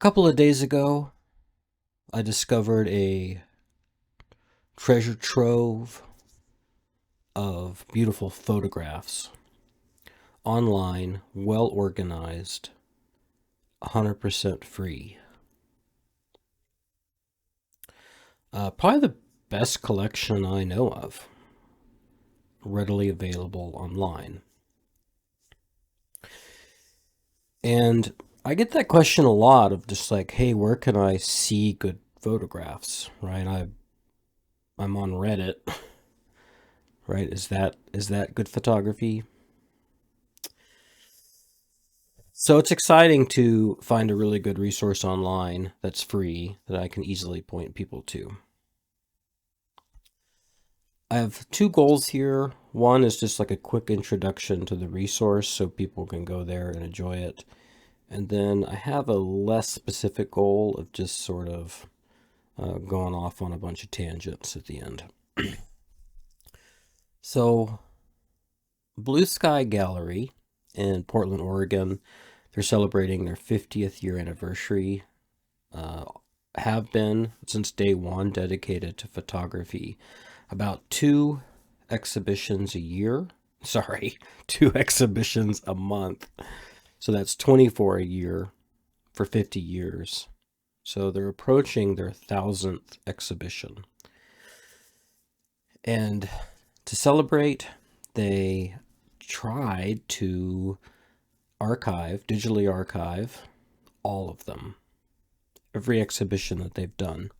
couple of days ago, I discovered a treasure trove of beautiful photographs online, well organized, 100% free. Probably the best collection I know of, readily available online. And I get that question a lot of just like, hey, where can I see good photographs, right? I'm on Reddit, right? Is that good photography? So it's exciting to find a really good resource online that's free that I can easily point people to. I have two goals here. One is just like a quick introduction to the resource so people can go there and enjoy it. And then I have a less specific goal of just sort of going off on a bunch of tangents at the end. So, Blue Sky Gallery in Portland, Oregon, they're celebrating their 50th year anniversary. Uh, have been since day one dedicated to photography. About two exhibitions a year. Sorry, two exhibitions a month. So that's 24 a year for 50 years. So they're approaching their 1,000th exhibition. And to celebrate, they tried to digitally archive all of them, every exhibition that they've done.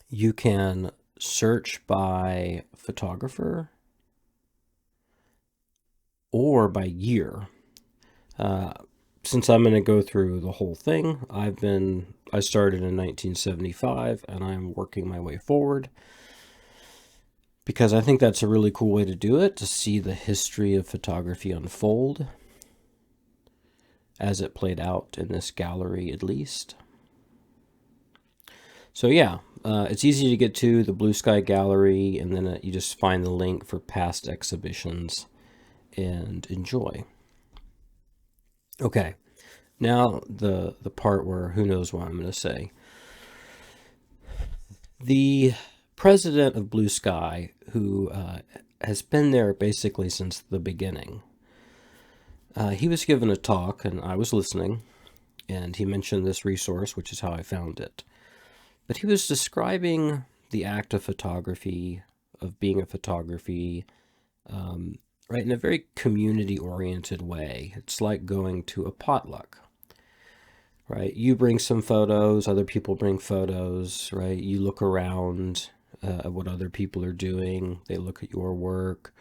You can search by photographer or by year. Uh, since I'm going to go through the whole thing, I started in 1975 and I'm working my way forward because I think that's a really cool way to do it, to see the history of photography unfold as it played out in this gallery, at least. So yeah, it's easy to get to the Blue Sky Gallery, and then you just find the link for past exhibitions and enjoy. Okay, now the part where who knows what I'm going to say. The president of Blue Sky, who has been there basically since the beginning, he was given a talk, and I was listening, and he mentioned this resource, which is how I found it. But he was describing the act of photography, of being a photography, right, in a very community-oriented way. It's like going to a potluck, right? You bring some photos, other people bring photos, right? You look around at what other people are doing. They look at your work.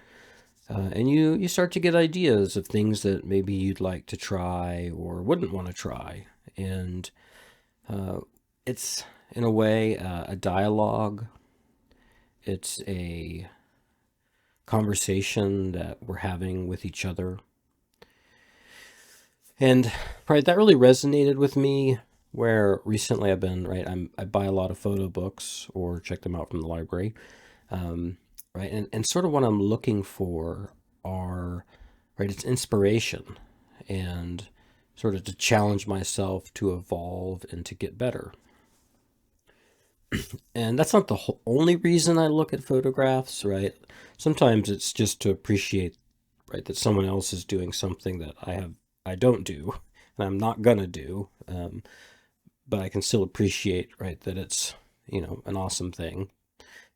And you start to get ideas of things that maybe you'd like to try or wouldn't want to try. And it's, in a way, a dialogue. It's a conversation that we're having with each other. And right, that really resonated with me. Where recently I've been, right, I buy a lot of photo books or check them out from the library, right, and sort of what I'm looking for are, right, it's inspiration and sort of to challenge myself to evolve and to get better. And that's not the only reason I look at photographs, right? Sometimes it's just to appreciate, right, that someone else is doing something that I don't do, and I'm not gonna do. But I can still appreciate, right, that it's, an awesome thing,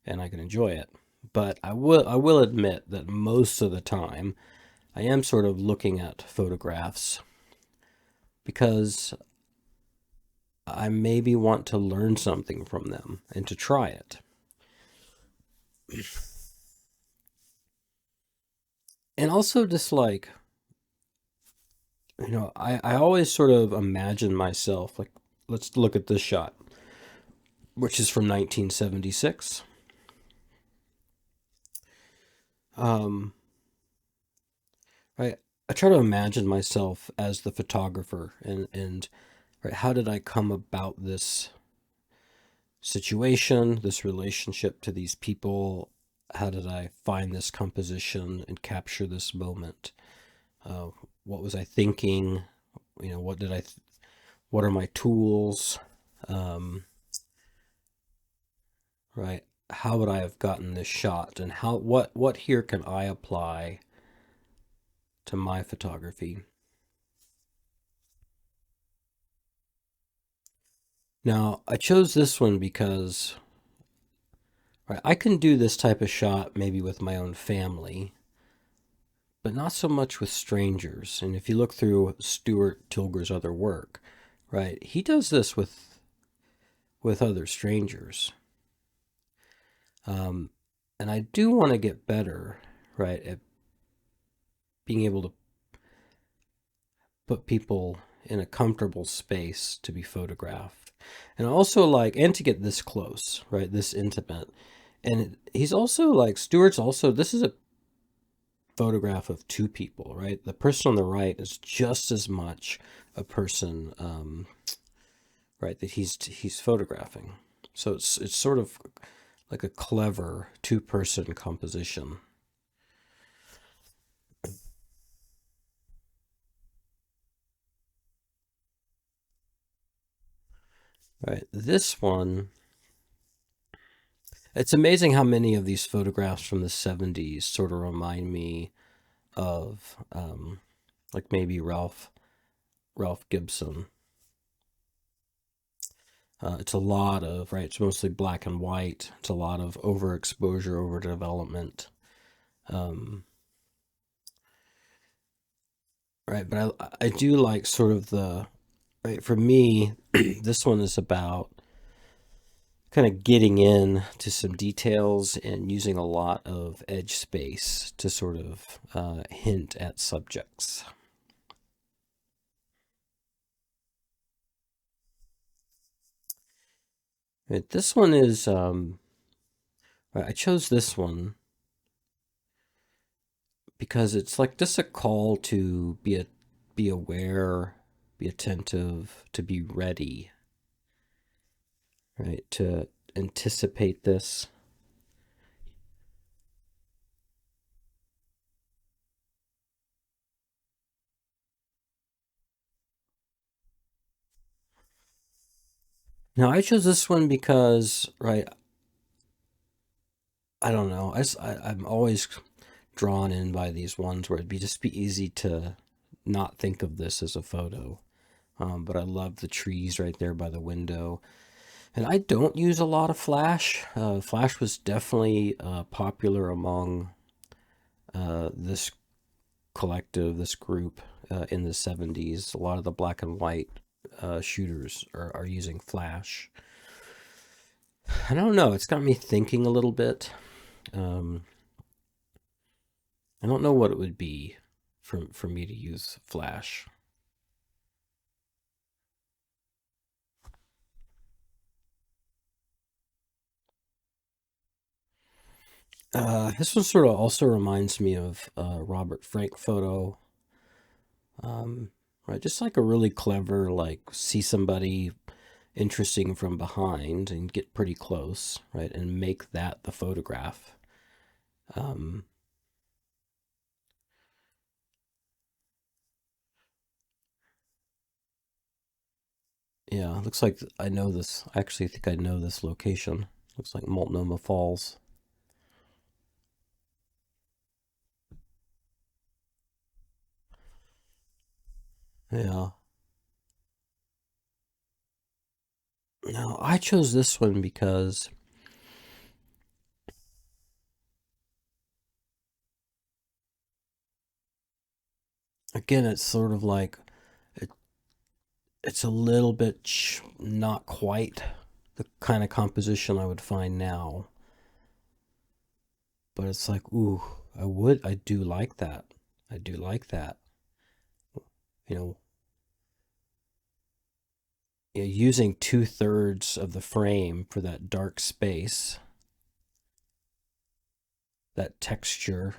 and I can enjoy it. But I will admit that most of the time, I am sort of looking at photographs because I maybe want to learn something from them and to try it. And also just like, I always sort of imagine myself like, let's look at this shot, which is from 1976. Um, I I try to imagine myself as the photographer, and right, how did I come about this situation, this relationship to these people? How did I find this composition and capture this moment? Uh, what was I thinking? What did what are my tools, um, right? How would I have gotten this shot, and what here can I apply to my photography? Now, I chose this one because right, I can do this type of shot maybe with my own family, but not so much with strangers. And if you look through Stuart Tilger's other work, right, he does this with other strangers. Um, and I do want to get better, right, at being able to put people in a comfortable space to be photographed. And also like, and to get this close, right, this intimate. And he's also like, Stewart's also, this is a photograph of two people, right? The person on the right is just as much a person, right, that he's photographing. So it's sort of like a clever two-person composition. Right, this one, it's amazing how many of these photographs from the 70s sort of remind me of like maybe Ralph Gibson. It's a lot of, right, it's mostly black and white. It's a lot of overexposure, overdevelopment. Um, right, but I do like sort of the, right, for me, this one is about kind of getting in to some details and using a lot of edge space to sort of hint at subjects. Right, this one is, right, I chose this one because it's like just a call to be aware, be attentive, to be ready, right? To anticipate this. Now I chose this one because, right, I don't know. I'm always drawn in by these ones where just be easy to not think of this as a photo. But I love the trees right there by the window. And I don't use a lot of flash. Flash was definitely popular among this collective, this group in the 70s. A lot of the black and white shooters are using flash. I don't know. It's got me thinking a little bit. Um, I don't know what it would be for me to use flash. This one sort of also reminds me of Robert Frank photo. Right, just like a really clever, like see somebody interesting from behind and get pretty close, right, and make that the photograph. Um, yeah, looks like I know this. I actually think I know this location. Looks like Multnomah Falls. Yeah. Now I chose this one because again, it's sort of like it, it's a little bit not quite the kind of composition I would find now, but it's like, ooh, I do like that. I do like that. You know, using 2/3 of the frame for that dark space, that texture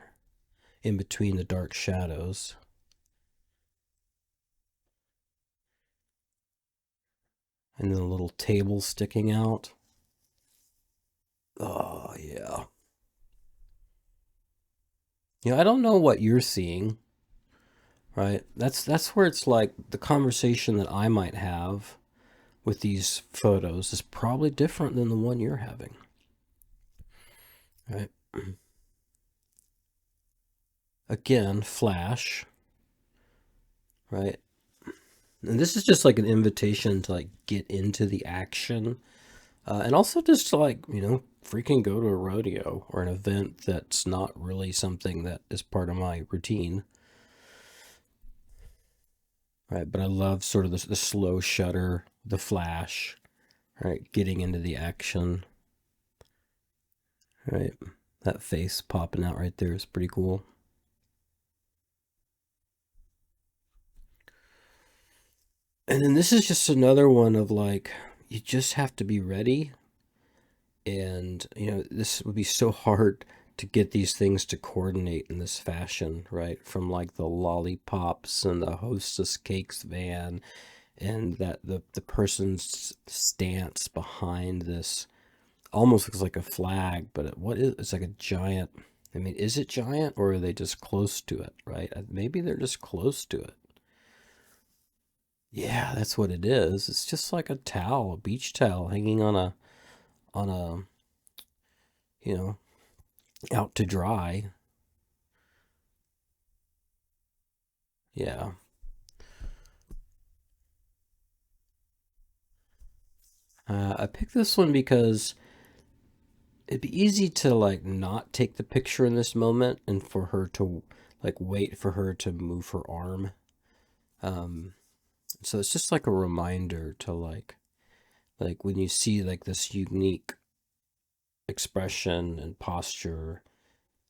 in between the dark shadows, and then a little table sticking out. Oh, yeah. I don't know what you're seeing, right? That's where it's like the conversation that I might have with these photos is probably different than the one you're having, right? Again, flash, right? And this is just like an invitation to like get into the action, and also just to like freaking go to a rodeo or an event that's not really something that is part of my routine, right? But I love sort of the slow shutter, the flash, right? Getting into the action, right? That face popping out right there is pretty cool. And then this is just another one of like, you just have to be ready. And, this would be so hard to get these things to coordinate in this fashion, right? From like the lollipops and the hostess cakes van, and that the person's stance behind this almost looks like a flag, but what is it's like a giant. I mean, is it giant or are they just close to it, right? Maybe they're just close to it. Yeah, that's what it is. It's just like a towel, a beach towel hanging on a you know out to dry. Yeah. I picked this one because it'd be easy to like not take the picture in this moment and for her to like wait for her to move her arm. Um, so it's just like a reminder to like when you see like this unique expression and posture,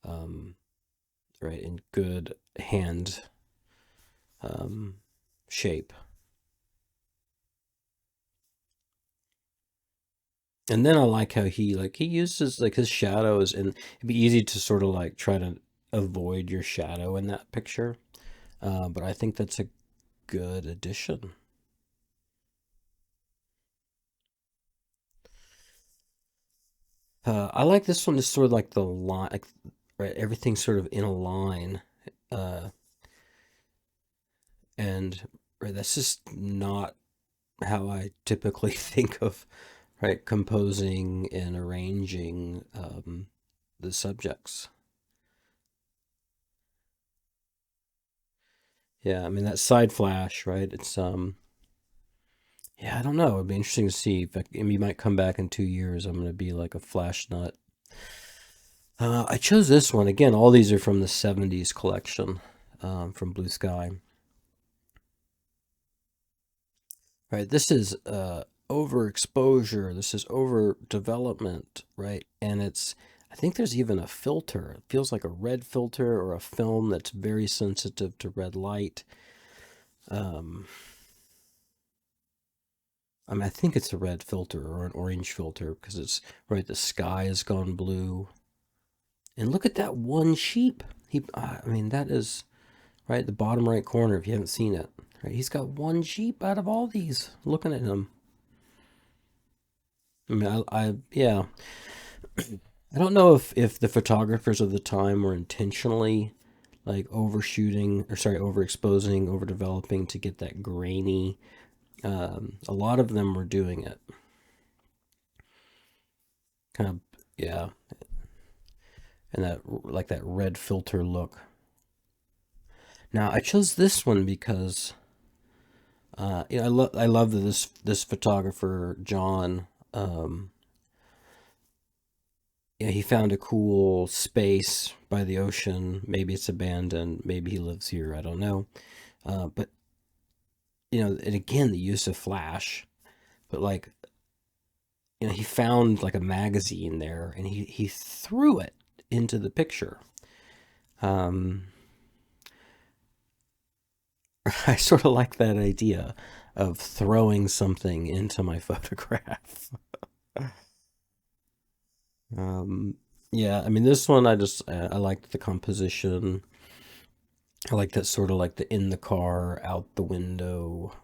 um, right, in good hand um, shape. And then I like how he uses like his shadows, and it'd be easy to sort of like try to avoid your shadow in that picture. But I think that's a good addition. I like this one, just sort of like the line, like right, everything's sort of in a line, uh, and right, that's just not how I typically think of right composing and arranging the subjects. Yeah, I mean that side flash, right? It's yeah, I don't know. It'd be interesting to see if he might come back in 2 years. I'm gonna be like a flash nut. I chose this one again. All these are from the '70s collection, from Blue Sky. Right, this is overexposure. This is overdevelopment, right? And I think there's even a filter. It feels like a red filter or a film that's very sensitive to red light. Um, I mean, I think it's a red filter or an orange filter because it's right. The sky has gone blue, and look at that one sheep. I mean, that is right the bottom right corner. If you haven't seen it, right, he's got one sheep out of all these. Looking at him. I mean, yeah. I don't know if the photographers of the time were intentionally like overshooting or sorry, overexposing, overdeveloping to get that grainy. A lot of them were doing it kind of, yeah, and that like that red filter look. Now I chose this one because I love that this photographer John. Yeah, he found a cool space by the ocean. Maybe it's abandoned. Maybe he lives here. I don't know. But and again, the use of flash. But like, he found like a magazine there, and he threw it into the picture. Um, I sort of like that idea of throwing something into my photograph. Um, yeah, I mean, this one I liked the composition. I like that sort of like the in the car, out the window.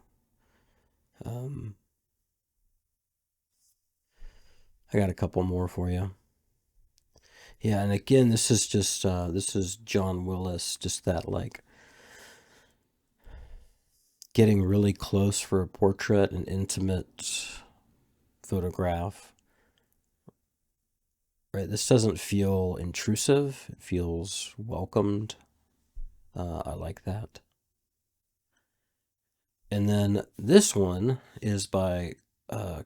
Um, I got a couple more for you. Yeah, and again, this is John Willis, just that like getting really close for a portrait, an intimate photograph. Right, this doesn't feel intrusive. It feels welcomed. I like that. And then this one is by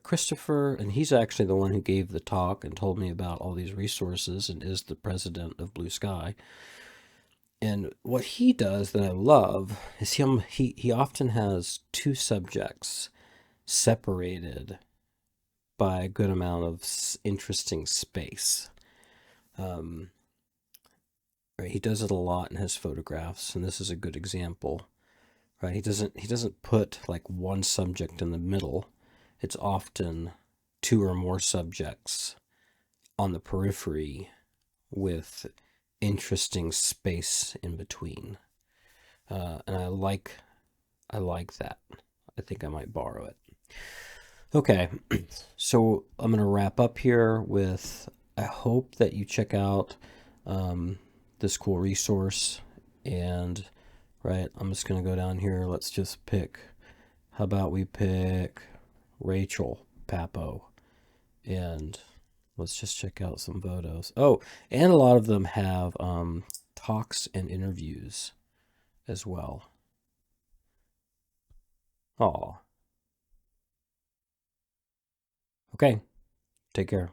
Christopher, and he's actually the one who gave the talk and told me about all these resources and is the president of Blue Sky. And what he does that I love is he often has two subjects separated by a good amount of interesting space. Um, right, he does it a lot in his photographs, and this is a good example. Right, he doesn't put like one subject in the middle. It's often two or more subjects on the periphery with interesting space in between. And I like that. I think I might borrow it. Okay, so I'm gonna wrap up here with I hope that you check out this cool resource. And right, I'm just gonna go down here. Let's just pick. How about we pick Rachel Papo, and let's just check out some photos. Oh, and a lot of them have talks and interviews as well. Oh, okay. Take care.